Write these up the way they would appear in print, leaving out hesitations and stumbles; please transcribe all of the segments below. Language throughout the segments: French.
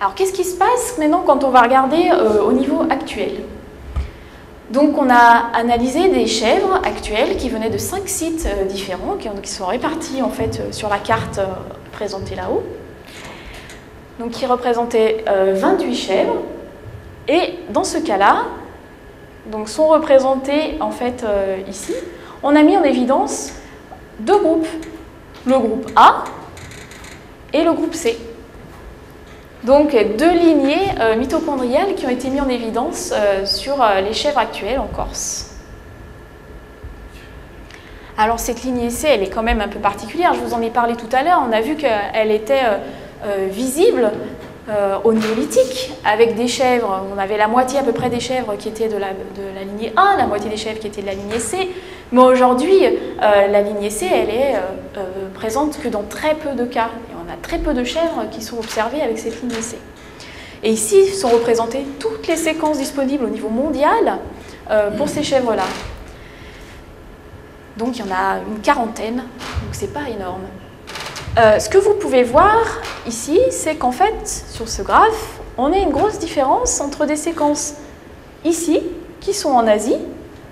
Alors qu'est-ce qui se passe maintenant quand on va regarder au niveau actuel? Donc on a analysé des chèvres actuelles qui venaient de 5 sites différents, qui sont répartis en fait sur la carte présentée là-haut. Donc qui représentaient 28 chèvres. Et dans ce cas-là, donc sont représentés en fait ici, on a mis en évidence deux groupes, le groupe A et le groupe C. Donc deux lignées mitochondriales qui ont été mises en évidence sur les chèvres actuelles en Corse. Alors cette lignée C, elle est quand même un peu particulière, je vous en ai parlé tout à l'heure, on a vu qu'elle était visible au néolithique, avec des chèvres, on avait la moitié à peu près des chèvres qui étaient de la lignée A, la moitié des chèvres qui étaient de la lignée C, mais aujourd'hui, la lignée C, elle est présente que dans très peu de cas. Et on a très peu de chèvres qui sont observées avec cette lignée C. Et ici sont représentées toutes les séquences disponibles au niveau mondial pour ces chèvres-là. Donc il y en a une quarantaine, donc c'est pas énorme. Ce que vous pouvez voir ici, c'est qu'en fait, sur ce graphe, on a une grosse différence entre des séquences ici, qui sont en Asie,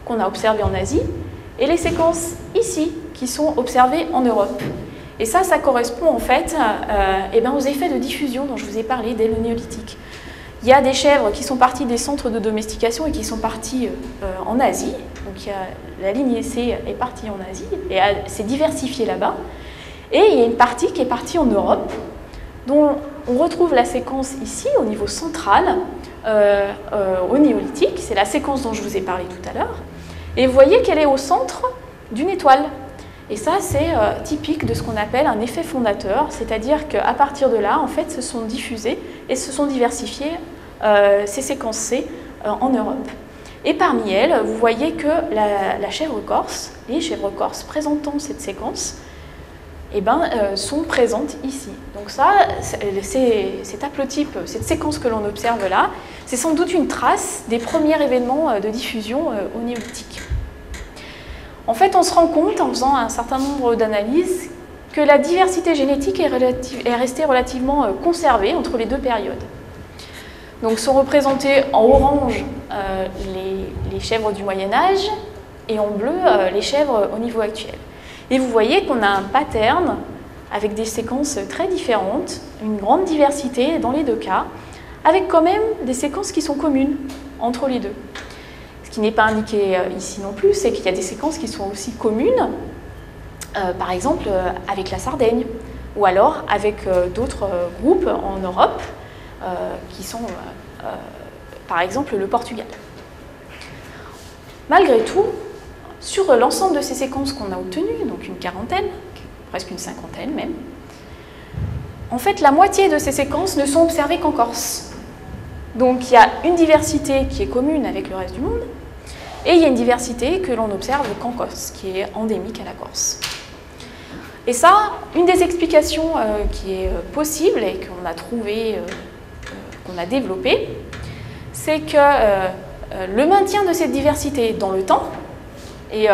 qu'on a observées en Asie, et les séquences ici, qui sont observées en Europe. Et ça correspond en fait aux effets de diffusion dont je vous ai parlé dès le néolithique. Il y a des chèvres qui sont parties des centres de domestication et qui sont parties en Asie. Donc la lignée C est partie en Asie et s'est diversifiée là-bas. Et il y a une partie qui est partie en Europe, dont on retrouve la séquence ici, au niveau central, au néolithique. C'est la séquence dont je vous ai parlé tout à l'heure. Et vous voyez qu'elle est au centre d'une étoile. Et ça, c'est typique de ce qu'on appelle un effet fondateur, c'est-à-dire qu'à partir de là, en fait, se sont diffusées et se sont diversifiées ces séquences C en Europe. Et parmi elles, vous voyez que la chèvre corse, les chèvres corses présentant cette séquence, sont présentes ici. Donc ça, cet haplotype, cette séquence que l'on observe là, c'est sans doute une trace des premiers événements de diffusion au néolithique. En fait, on se rend compte, en faisant un certain nombre d'analyses, que la diversité génétique est restée relativement conservée entre les deux périodes. Donc sont représentés en orange les chèvres du Moyen-Âge et en bleu les chèvres au niveau actuel. Et vous voyez qu'on a un pattern avec des séquences très différentes, une grande diversité dans les deux cas, avec quand même des séquences qui sont communes entre les deux. Ce qui n'est pas indiqué ici non plus, c'est qu'il y a des séquences qui sont aussi communes, par exemple avec la Sardaigne, ou alors avec d'autres groupes en Europe, qui sont par exemple le Portugal. Malgré tout, sur l'ensemble de ces séquences qu'on a obtenues, donc une quarantaine, presque une cinquantaine même, en fait la moitié de ces séquences ne sont observées qu'en Corse. Donc il y a une diversité qui est commune avec le reste du monde, et il y a une diversité que l'on observe qu'en Corse, qui est endémique à la Corse. Et ça, une des explications qui est possible et qu'on a trouvé, qu'on a développée, c'est que le maintien de cette diversité dans le temps, et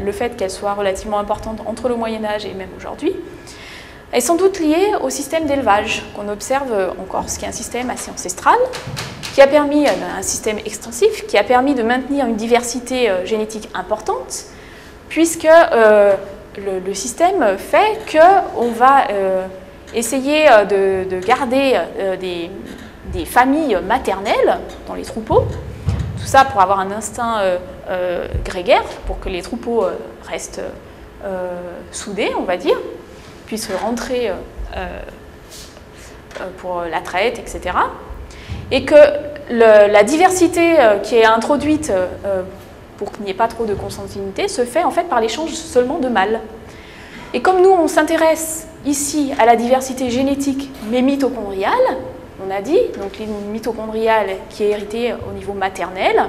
le fait qu'elle soit relativement importante entre le Moyen-Âge et même aujourd'hui, est sans doute liée au système d'élevage qu'on observe en Corse, qui est un système assez ancestral, qui a permis, un système extensif, qui a permis de maintenir une diversité génétique importante, puisque le système fait qu'on va essayer de garder des familles maternelles dans les troupeaux, tout ça pour avoir un instinct grégaire, pour que les troupeaux restent soudés, on va dire, puissent rentrer pour la traite, etc. Et que la diversité qui est introduite pour qu'il n'y ait pas trop de consanguinité se fait en fait par l'échange seulement de mâles. Et comme nous, on s'intéresse ici à la diversité génétique mais mitochondriale, on a dit, donc les mitochondriales qui est héritée au niveau maternel,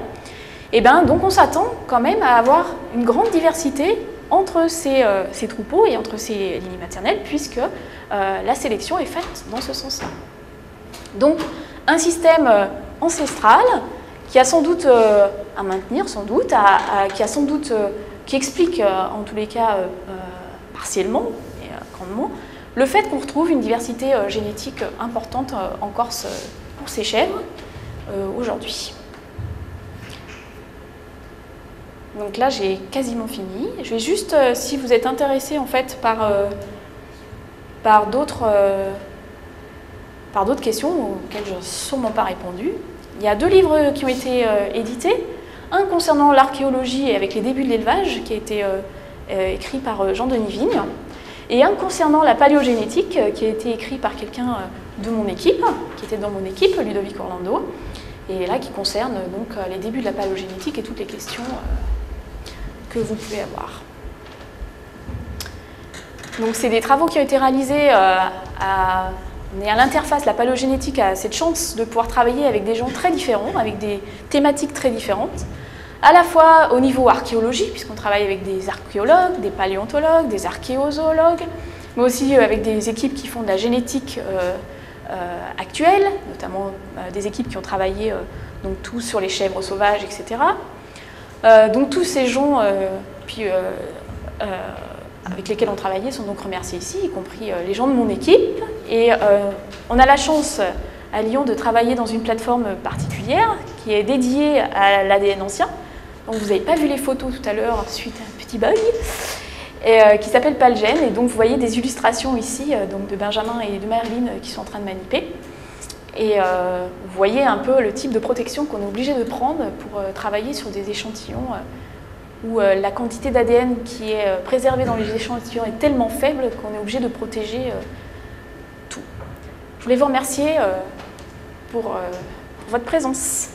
et donc on s'attend quand même à avoir une grande diversité entre ces troupeaux et entre ces lignées maternelles, puisque la sélection est faite dans ce sens-là. Donc un système ancestral qui a sans doute à maintenir, sans doute, qui explique en tous les cas partiellement et grandement le fait qu'on retrouve une diversité génétique importante en Corse pour ces chèvres aujourd'hui. Donc là, j'ai quasiment fini. Je vais juste, si vous êtes intéressé en fait par d'autres questions auxquelles je n'ai sûrement pas répondu, il y a 2 livres qui ont été édités. Un concernant l'archéologie et avec les débuts de l'élevage, qui a été écrit par Jean-Denis Vigne, et un concernant la paléogénétique, qui a été écrit par quelqu'un de mon équipe, qui était dans mon équipe, Ludovic Orlando, et là qui concerne donc les débuts de la paléogénétique et toutes les questions que vous pouvez avoir. Donc c'est des travaux qui ont été réalisés on est à l'interface, la paléogénétique a cette chance de pouvoir travailler avec des gens très différents, avec des thématiques très différentes, à la fois au niveau archéologie, puisqu'on travaille avec des archéologues, des paléontologues, des archéozoologues, mais aussi avec des équipes qui font de la génétique actuelle, notamment des équipes qui ont travaillé donc tous sur les chèvres sauvages, etc. Donc tous ces gens avec lesquels on travaillait sont donc remerciés ici, y compris les gens de mon équipe. Et on a la chance à Lyon de travailler dans une plateforme particulière qui est dédiée à l'ADN ancien. Donc vous n'avez pas vu les photos tout à l'heure suite à un petit bug, qui s'appelle Palgen. Et donc vous voyez des illustrations ici donc de Benjamin et de Merline qui sont en train de maniper. Et vous voyez un peu le type de protection qu'on est obligé de prendre pour travailler sur des échantillons où la quantité d'ADN qui est préservée dans les échantillons est tellement faible qu'on est obligé de protéger tout. Je voulais vous remercier pour votre présence.